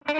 Hello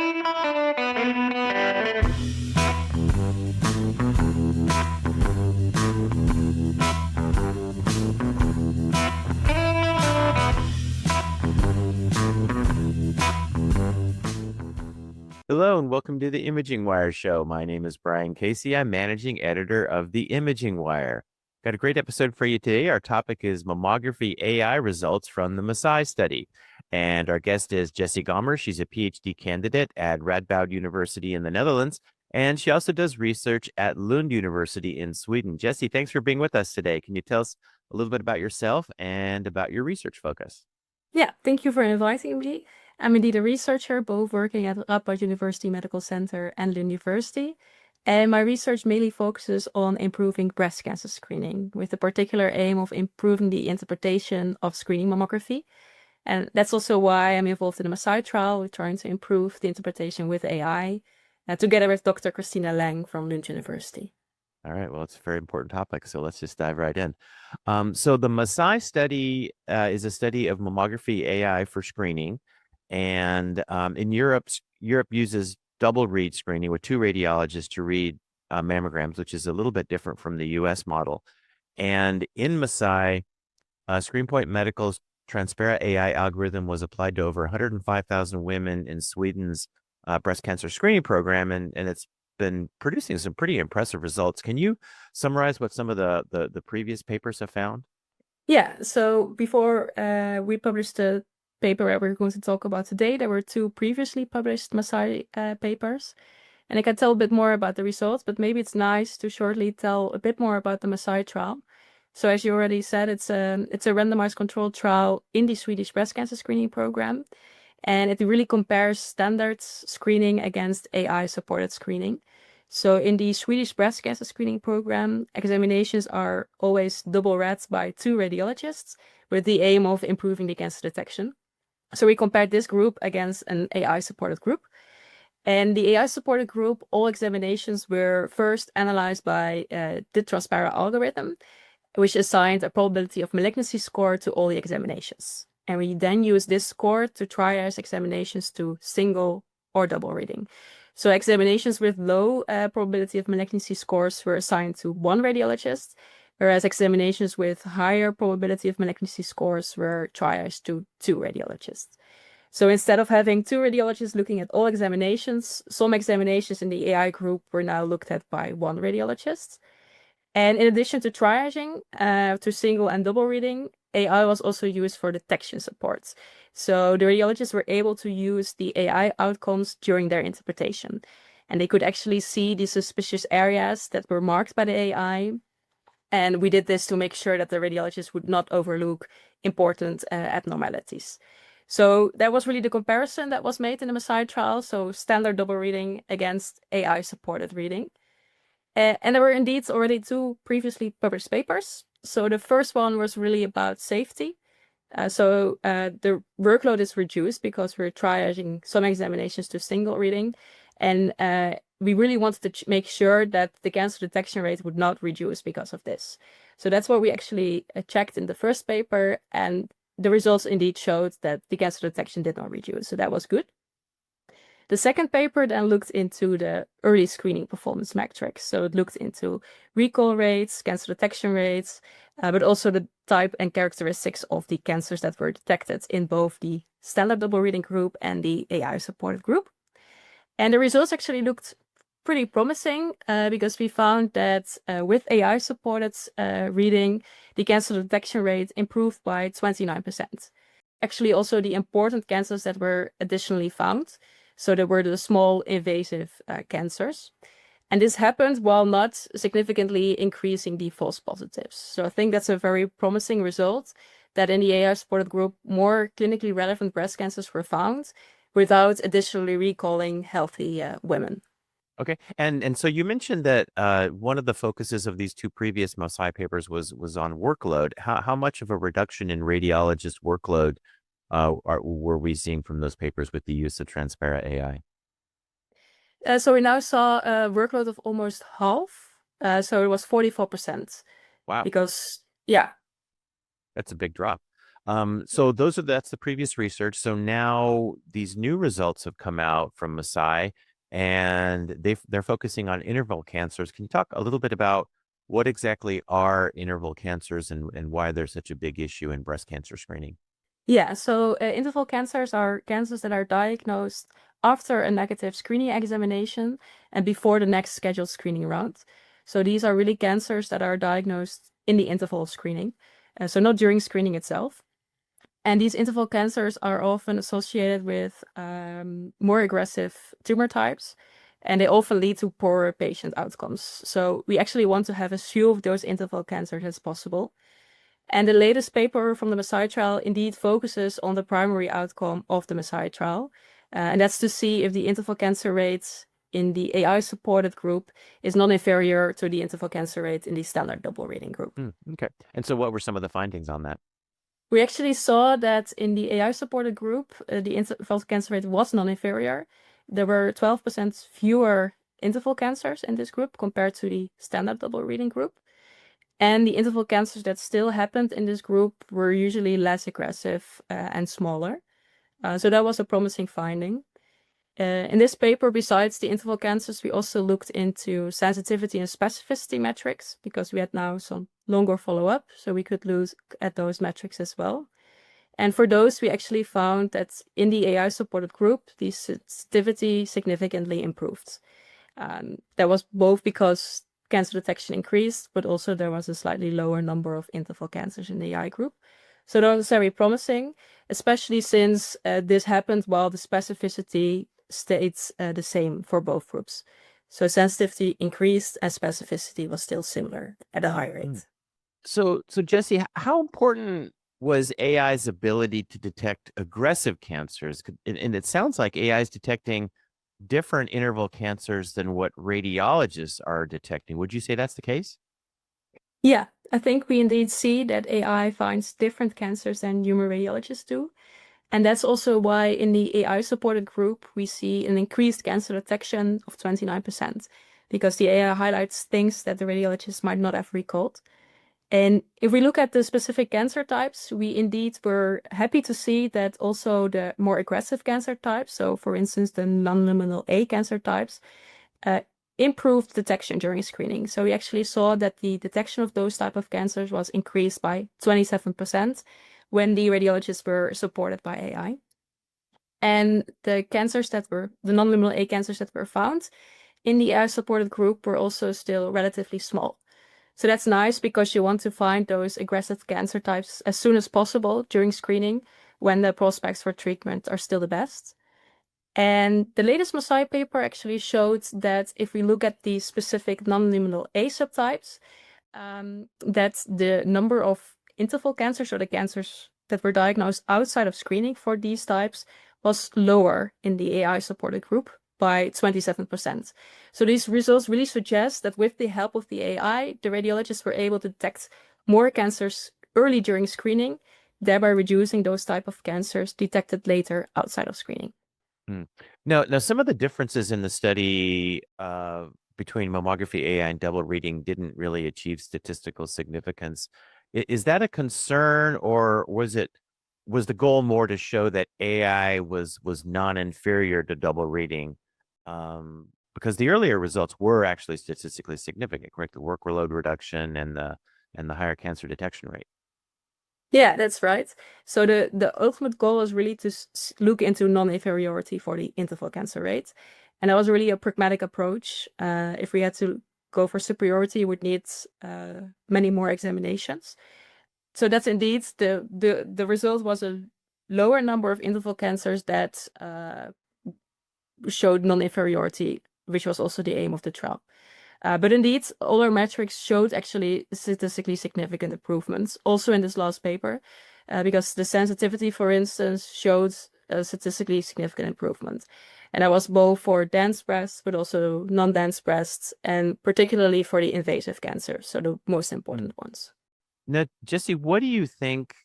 and welcome to the Imaging Wire Show. My name is Brian Casey. I'm managing editor of the Imaging Wire. Got a great episode for you today. Our topic is mammography AI results from the MASAI study. And our guest is Jessie Gommers. She's a PhD candidate at Radboud University in the Netherlands. And she also does research at Lund University in Sweden. Jessie, thanks for being with us today. Can you tell us a little bit about yourself and about your research focus? Yeah, thank you for inviting me. I'm indeed a researcher, both working at Radboud University Medical Center and Lund University. And my research mainly focuses on improving breast cancer screening, with the particular aim of improving the interpretation of screening mammography. And that's also why I'm involved in the MASAI trial, with trying to improve the interpretation with AI, together with Dr. Christina Lang from Lund University. All right, well, it's a very important topic, so let's just dive right in. So the MASAI study is a study of mammography AI for screening, and in Europe uses double read screening with two radiologists to read mammograms, which is a little bit different from the U.S. model. And in MASAI, ScreenPoint Medical's Transpara AI algorithm was applied to over 105,000 women in Sweden's breast cancer screening program, and it's been producing some pretty impressive results. Can you summarize what some of the previous papers have found? Yeah, so before we published the paper that we're going to talk about today, there were two previously published MASAI papers. And I can tell a bit more about the results, but maybe it's nice to shortly tell a bit more about the MASAI trial. So as you already said, it's a randomized controlled trial in the Swedish breast cancer screening program. And it really compares standard screening against AI-supported screening. So in the Swedish breast cancer screening program, examinations are always double read by two radiologists with the aim of improving the cancer detection. So we compared this group against an AI-supported group. And the AI-supported group, all examinations were first analyzed by the Transpara algorithm, which assigned a probability of malignancy score to all the examinations. And we then use this score to triage examinations to single or double reading. So examinations with low probability of malignancy scores were assigned to one radiologist, whereas examinations with higher probability of malignancy scores were triaged to two radiologists. So instead of having two radiologists looking at all examinations, some examinations in the AI group were now looked at by one radiologist. And in addition to triaging, to single and double reading, AI was also used for detection support. So the radiologists were able to use the AI outcomes during their interpretation. And they could actually see the suspicious areas that were marked by the AI. And we did this to make sure that the radiologists would not overlook important abnormalities. So that was really the comparison that was made in the MASAI trial. So standard double reading against AI-supported reading. And there were indeed already two previously published papers. So the first one was really about safety. The workload is reduced because we're triaging some examinations to single reading. And we really wanted to make sure that the cancer detection rate would not reduce because of this. So that's what we actually checked in the first paper. And the results indeed showed that the cancer detection did not reduce. So that was good. The second paper then looked into the early screening performance metrics. So it looked into recall rates, cancer detection rates, but also the type and characteristics of the cancers that were detected in both the standard double reading group and the AI-supported group. And the results actually looked pretty promising because we found that with AI-supported reading, the cancer detection rate improved by 29%. Actually, also the important cancers that were additionally found. So there were the small invasive cancers. And this happened while not significantly increasing the false positives. So I think that's a very promising result, that in the AI-supported group, more clinically relevant breast cancers were found without additionally recalling healthy women. Okay, and so you mentioned that one of the focuses of these two previous MASAI papers was on workload. How much of a reduction in radiologist workload were we seeing from those papers with the use of Transpara AI? So we now saw a workload of almost half. So it was 44%. Wow. Because, yeah. That's a big drop. So that's the previous research. So now these new results have come out from MASAI, and they're focusing on interval cancers. Can you talk a little bit about what exactly are interval cancers and why they're such a big issue in breast cancer screening? Yeah, so interval cancers are cancers that are diagnosed after a negative screening examination and before the next scheduled screening round. So these are really cancers that are diagnosed in the interval of screening, so not during screening itself. And these interval cancers are often associated with more aggressive tumor types, and they often lead to poorer patient outcomes. So we actually want to have as few of those interval cancers as possible. And the latest paper from the MASAI trial indeed focuses on the primary outcome of the MASAI trial. And that's to see if the interval cancer rates in the AI-supported group is non-inferior to the interval cancer rate in the standard double reading group. Okay. And so what were some of the findings on that? We actually saw that in the AI-supported group, the interval cancer rate was non-inferior. There were 12% fewer interval cancers in this group compared to the standard double reading group. And the interval cancers that still happened in this group were usually less aggressive and smaller. So that was a promising finding. In this paper, besides the interval cancers, we also looked into sensitivity and specificity metrics because we had now some longer follow-up, so we could look at those metrics as well. And for those, we actually found that in the AI-supported group, the sensitivity significantly improved. That was both because cancer detection increased, but also there was a slightly lower number of interval cancers in the AI group. So that was very promising, especially since this happened while the specificity stayed the same for both groups. So sensitivity increased and specificity was still similar at a high rate. So Jessie, how important was AI's ability to detect aggressive cancers? And it sounds like AI is detecting different interval cancers than what radiologists are detecting. Would you say that's the case? Yeah, I think we indeed see that AI finds different cancers than human radiologists do. And that's also why in the AI-supported group, we see an increased cancer detection of 29%, because the AI highlights things that the radiologists might not have recalled. And if we look at the specific cancer types, we indeed were happy to see that also the more aggressive cancer types, so for instance, the non-luminal A cancer types, improved detection during screening. So we actually saw that the detection of those type of cancers was increased by 27% when the radiologists were supported by AI. And the cancers that were, the non-luminal A cancers that were found in the AI-supported group were also still relatively small. So that's nice because you want to find those aggressive cancer types as soon as possible during screening when the prospects for treatment are still the best. And the latest MASAI paper actually showed that if we look at the specific non-luminal A subtypes, that the number of interval cancers, or the cancers that were diagnosed outside of screening for these types, was lower in the AI-supported group by 27%. So these results really suggest that with the help of the AI, the radiologists were able to detect more cancers early during screening, thereby reducing those type of cancers detected later outside of screening. Now, some of the differences in the study between mammography AI and double reading didn't really achieve statistical significance. Is that a concern, or was the goal more to show that AI was non-inferior to double reading? Because the earlier results were actually statistically significant, correct? The workload reduction and the higher cancer detection rate. Yeah, that's right. So the ultimate goal is really to look into non-inferiority for the interval cancer rate. And that was really a pragmatic approach. If we had to go for superiority, we would need many more examinations. So that's indeed the result was a lower number of interval cancers that showed non-inferiority, which was also the aim of the trial. But indeed, all our metrics showed actually statistically significant improvements, also in this last paper, because the sensitivity, for instance, showed a statistically significant improvement. And that was both for dense breasts, but also non-dense breasts, and particularly for the invasive cancers, so the most important ones. Now, Jesse, what do you think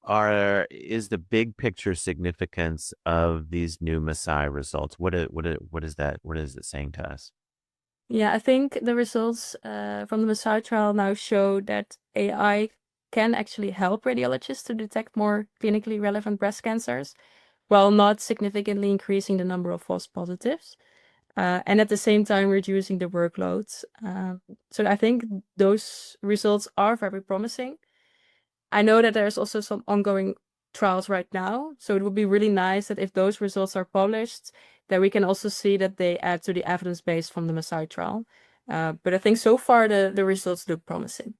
is the big picture significance of these new MASAI results? What is that? What is it saying to us? Yeah, I think the results from the MASAI trial now show that AI can actually help radiologists to detect more clinically relevant breast cancers, while not significantly increasing the number of false positives, and at the same time reducing the workloads. So I think those results are very promising. I know that there's also some ongoing trials right now, so it would be really nice that if those results are published, that we can also see that they add to the evidence base from the MASAI trial. But I think so far the results look promising.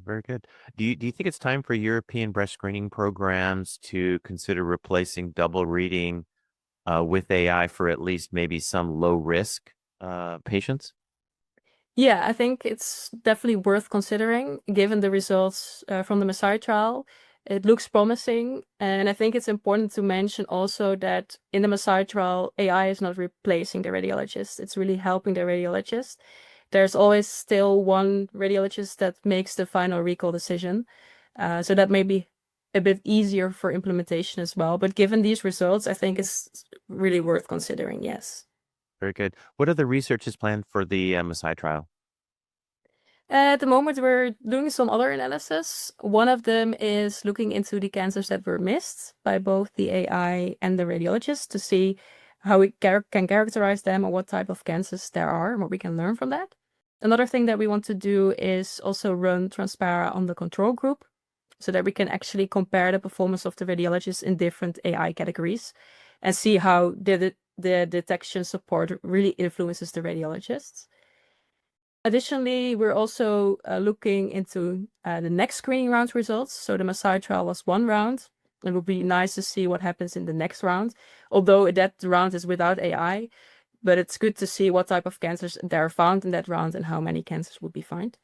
Very good. Do you think it's time for European breast screening programs to consider replacing double reading with AI for at least maybe some low risk patients? Yeah, I think it's definitely worth considering given the results from the MASAI trial. It looks promising, and I think it's important to mention also that in the MASAI trial, AI is not replacing the radiologist. It's really helping the radiologist. There's always still one radiologist that makes the final recall decision. So that may be a bit easier for implementation as well. But given these results, I think it's really worth considering, yes. Very good. What other research is planned for the MSI trial? At the moment, we're doing some other analysis. One of them is looking into the cancers that were missed by both the AI and the radiologist to see how we can characterize them and what type of cancers there are and what we can learn from that. Another thing that we want to do is also run Transpara on the control group so that we can actually compare the performance of the radiologists in different AI categories and see how the detection support really influences the radiologists. Additionally, we're also looking into the next screening round results. So the MASAI trial was one round. It would be nice to see what happens in the next round, although that round is without AI. But it's good to see what type of cancers there are found in that round and how many cancers would be found.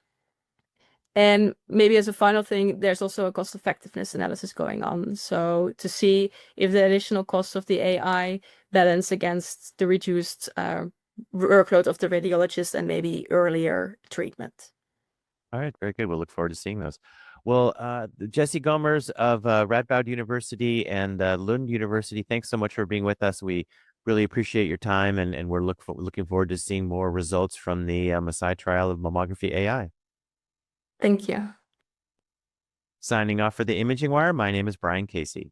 And maybe as a final thing, there's also a cost effectiveness analysis going on. So to see if the additional costs of the AI balance against the reduced workload of the radiologist and maybe earlier treatment. All right, very good. We'll look forward to seeing those. Well, Jessie Gommers of Radboud University and Lund University, thanks so much for being with us. We really appreciate your time, and we're looking forward to seeing more results from the MASAI trial of mammography AI. Thank you. Signing off for the Imaging Wire, my name is Brian Casey.